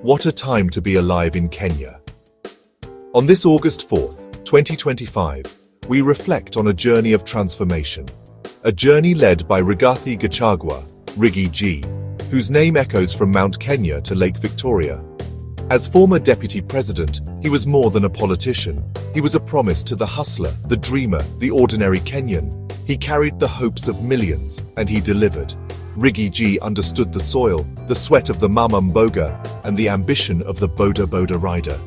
What a time to be alive in Kenya. On this August 4th, 2025, we reflect on a journey of transformation. A journey led by Rigathi Gachagua, Riggy G, whose name echoes from Mount Kenya to Lake Victoria. As former deputy president, he was more than a politician. He was a promise to the hustler, the dreamer, the ordinary Kenyan. He carried the hopes of millions, and he delivered. Riggy G understood the soil, the sweat of the Mama Mboga, and the ambition of the Boda Boda rider.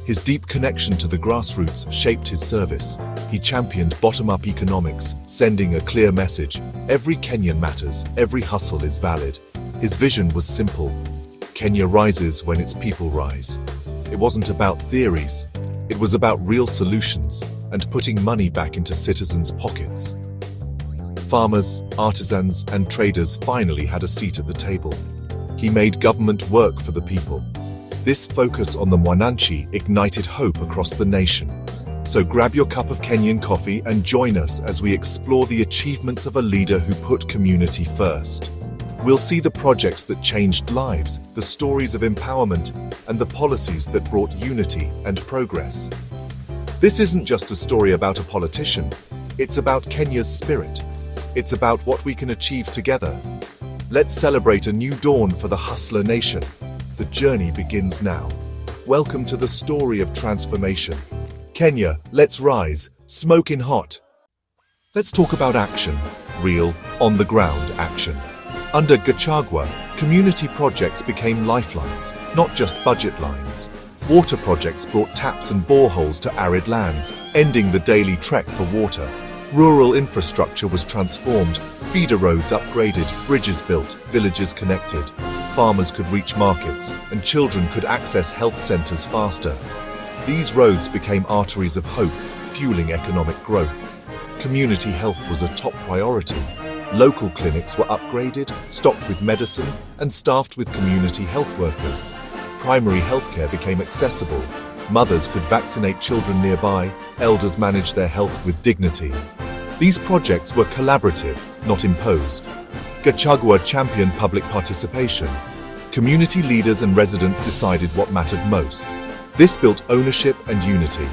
His deep connection to the grassroots shaped his service. He championed bottom-up economics, sending a clear message: every Kenyan matters, every hustle is valid. His vision was simple: Kenya rises when its people rise. It wasn't about theories, it was about real solutions and putting money back into citizens' pockets. Farmers, artisans, and traders finally had a seat at the table. He made government work for the people. This focus on the Mwananchi ignited hope across the nation. So grab your cup of Kenyan coffee and join us as we explore the achievements of a leader who put community first. We'll see the projects that changed lives, the stories of empowerment, and the policies that brought unity and progress. This isn't just a story about a politician, it's about Kenya's spirit. It's about what we can achieve together. Let's celebrate a new dawn for the hustler nation. The journey begins now. Welcome to the story of transformation. Kenya, let's rise, smoking hot. Let's talk about action, real, on-the-ground action. Under Gachagua, community projects became lifelines, not just budget lines. Water projects brought taps and boreholes to arid lands, ending the daily trek for water. Rural infrastructure was transformed, feeder roads upgraded, bridges built, villages connected. Farmers could reach markets, and children could access health centers faster. These roads became arteries of hope, fueling economic growth. Community health was a top priority. Local clinics were upgraded, stocked with medicine, and staffed with community health workers. Primary healthcare became accessible. Mothers could vaccinate children nearby, elders managed their health with dignity. These projects were collaborative, not imposed. Gachagua championed public participation. Community leaders and residents decided what mattered most. This built ownership and unity.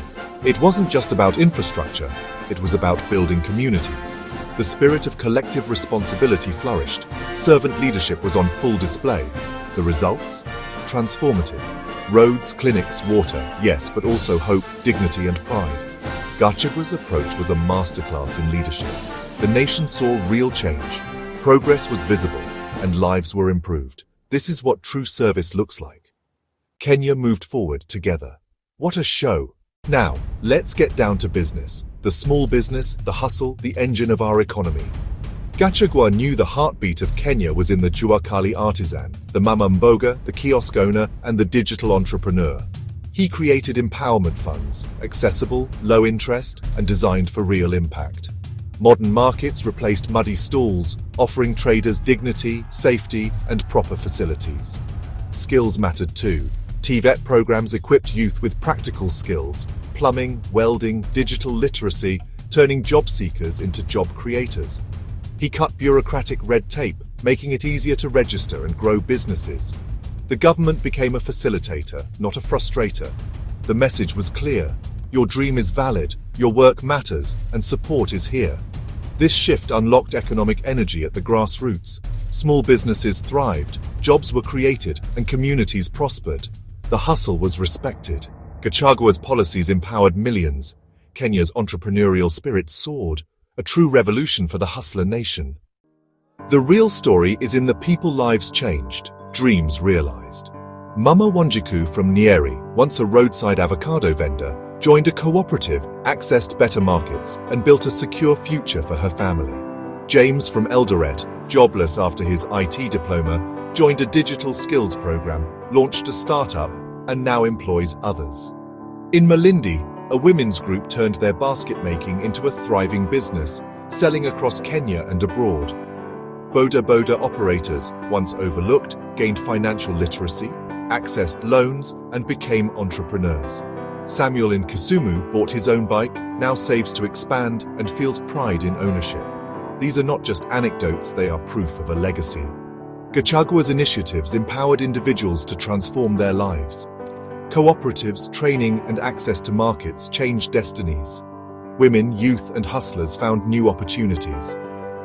It wasn't just about infrastructure, it was about building communities. The spirit of collective responsibility flourished. Servant leadership was on full display. The results? Transformative. Roads, clinics, water, yes, but also hope, dignity, and pride. Gachagua's approach was a masterclass in leadership. The nation saw real change. Progress was visible, and lives were improved. This is what true service looks like. Kenya moved forward together. What a show! Now, let's get down to business. The small business, the hustle, the engine of our economy. Gachagua knew the heartbeat of Kenya was in the Juakali artisan, the Mama Mboga, the kiosk owner, and the digital entrepreneur. He created empowerment funds, accessible, low interest, and designed for real impact. Modern markets replaced muddy stalls, offering traders dignity, safety, and proper facilities. Skills mattered too. TVET programs equipped youth with practical skills, plumbing, welding, digital literacy, turning job seekers into job creators. He cut bureaucratic red tape, making it easier to register and grow businesses. The government became a facilitator, not a frustrator. The message was clear: your dream is valid, your work matters, and support is here. This shift unlocked economic energy at the grassroots. Small businesses thrived, jobs were created, and communities prospered. The hustle was respected. Gachagua's policies empowered millions. Kenya's entrepreneurial spirit soared, a true revolution for the hustler nation. The real story is in the people lives changed, dreams realized. Mama Wanjiku from Nyeri, once a roadside avocado vendor, joined a cooperative, accessed better markets, and built a secure future for her family. James from Eldoret, jobless after his IT diploma, joined a digital skills program, launched a startup, and now employs others. In Malindi, a women's group turned their basket making into a thriving business, selling across Kenya and abroad. Boda Boda operators, once overlooked, gained financial literacy, accessed loans, and became entrepreneurs. Samuel in Kisumu bought his own bike, now saves to expand, and feels pride in ownership. These are not just anecdotes, they are proof of a legacy. Gachagua's initiatives empowered individuals to transform their lives. Cooperatives, training, and access to markets changed destinies. Women, youth, and hustlers found new opportunities.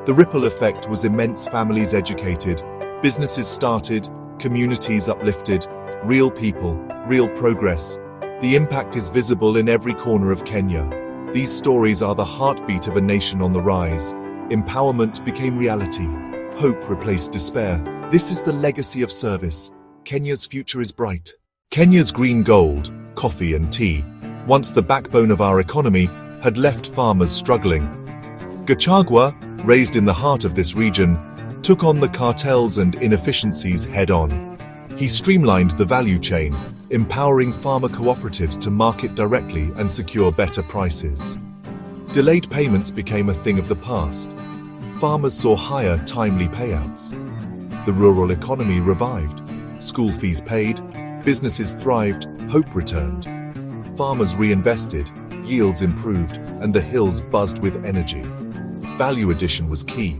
The ripple effect was immense: families educated, businesses started, communities uplifted, real people, real progress. The impact is visible in every corner of Kenya. These stories are the heartbeat of a nation on the rise. Empowerment became reality. Hope replaced despair. This is the legacy of service. Kenya's future is bright. Kenya's green gold, coffee and tea, once the backbone of our economy, had left farmers struggling. Gachagua, raised in the heart of this region, took on the cartels and inefficiencies head-on. He streamlined the value chain, empowering farmer cooperatives to market directly and secure better prices. Delayed payments became a thing of the past. Farmers saw higher, timely payouts. The rural economy revived. School fees paid, businesses thrived, hope returned. Farmers reinvested, yields improved, and the hills buzzed with energy. Value addition was key.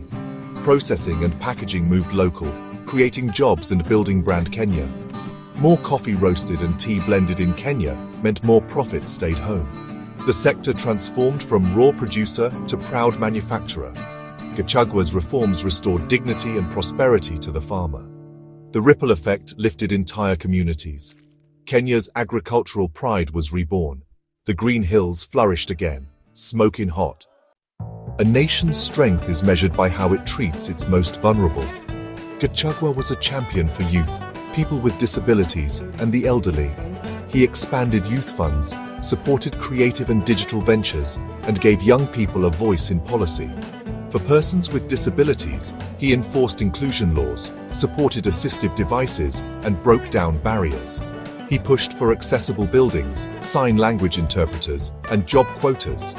Processing and packaging moved local, creating jobs and building brand Kenya. More coffee roasted and tea blended in Kenya meant more profits stayed home. The sector transformed from raw producer to proud manufacturer. Gachagua's reforms restored dignity and prosperity to the farmer. The ripple effect lifted entire communities. Kenya's agricultural pride was reborn. The green hills flourished again, smoking hot. A nation's strength is measured by how it treats its most vulnerable. Gachagua was a champion for youth, people with disabilities, and the elderly. He expanded youth funds, supported creative and digital ventures, and gave young people a voice in policy. For persons with disabilities, he enforced inclusion laws, supported assistive devices, and broke down barriers. He pushed for accessible buildings, sign language interpreters, and job quotas.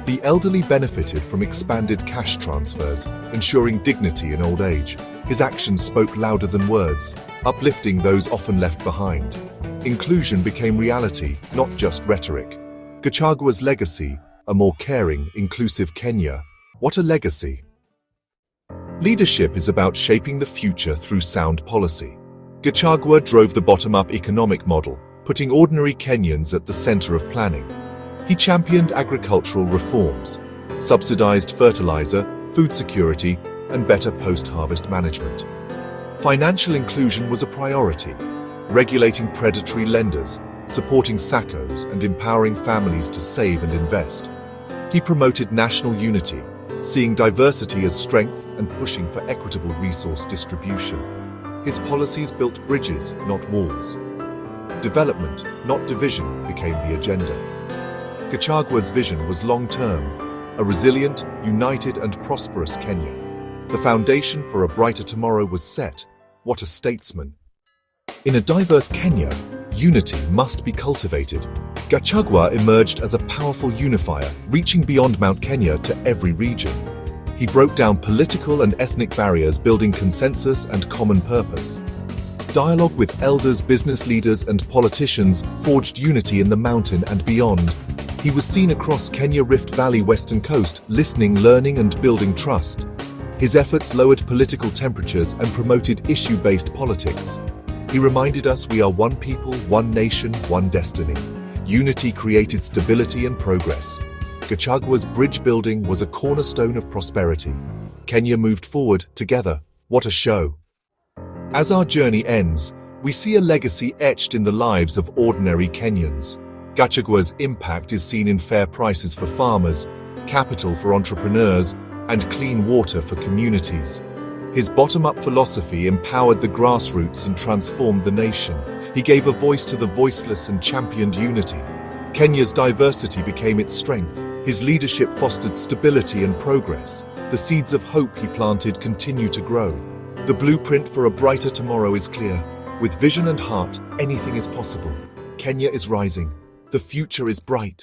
The elderly benefited from expanded cash transfers, ensuring dignity in old age. His actions spoke louder than words, uplifting those often left behind. Inclusion became reality, not just rhetoric. Gachagua's legacy, a more caring, inclusive Kenya. What a legacy! Leadership is about shaping the future through sound policy. Gachagua drove the bottom-up economic model, putting ordinary Kenyans at the center of planning. He championed agricultural reforms, subsidized fertilizer, food security, and better post-harvest management. Financial inclusion was a priority, regulating predatory lenders, supporting SACCOs, and empowering families to save and invest. He promoted national unity, seeing diversity as strength and pushing for equitable resource distribution. His policies built bridges, not walls. Development, not division, became the agenda. Gachagua's vision was long-term, a resilient, united and prosperous Kenya. The foundation for a brighter tomorrow was set. What a statesman! In a diverse Kenya, unity must be cultivated. Gachagua emerged as a powerful unifier, reaching beyond Mount Kenya to every region. He broke down political and ethnic barriers, building consensus and common purpose. Dialogue with elders, business leaders, and politicians forged unity in the mountain and beyond. He was seen across Kenya Rift Valley Western Coast, listening, learning, and building trust. His efforts lowered political temperatures and promoted issue-based politics. He reminded us we are one people, one nation, one destiny. Unity created stability and progress. Gachagua's bridge building was a cornerstone of prosperity. Kenya moved forward together. What a show! As our journey ends, we see a legacy etched in the lives of ordinary Kenyans. Gachagua's impact is seen in fair prices for farmers, capital for entrepreneurs, and clean water for communities. His bottom-up philosophy empowered the grassroots and transformed the nation. He gave a voice to the voiceless and championed unity. Kenya's diversity became its strength. His leadership fostered stability and progress. The seeds of hope he planted continue to grow. The blueprint for a brighter tomorrow is clear. With vision and heart, anything is possible. Kenya is rising. The future is bright.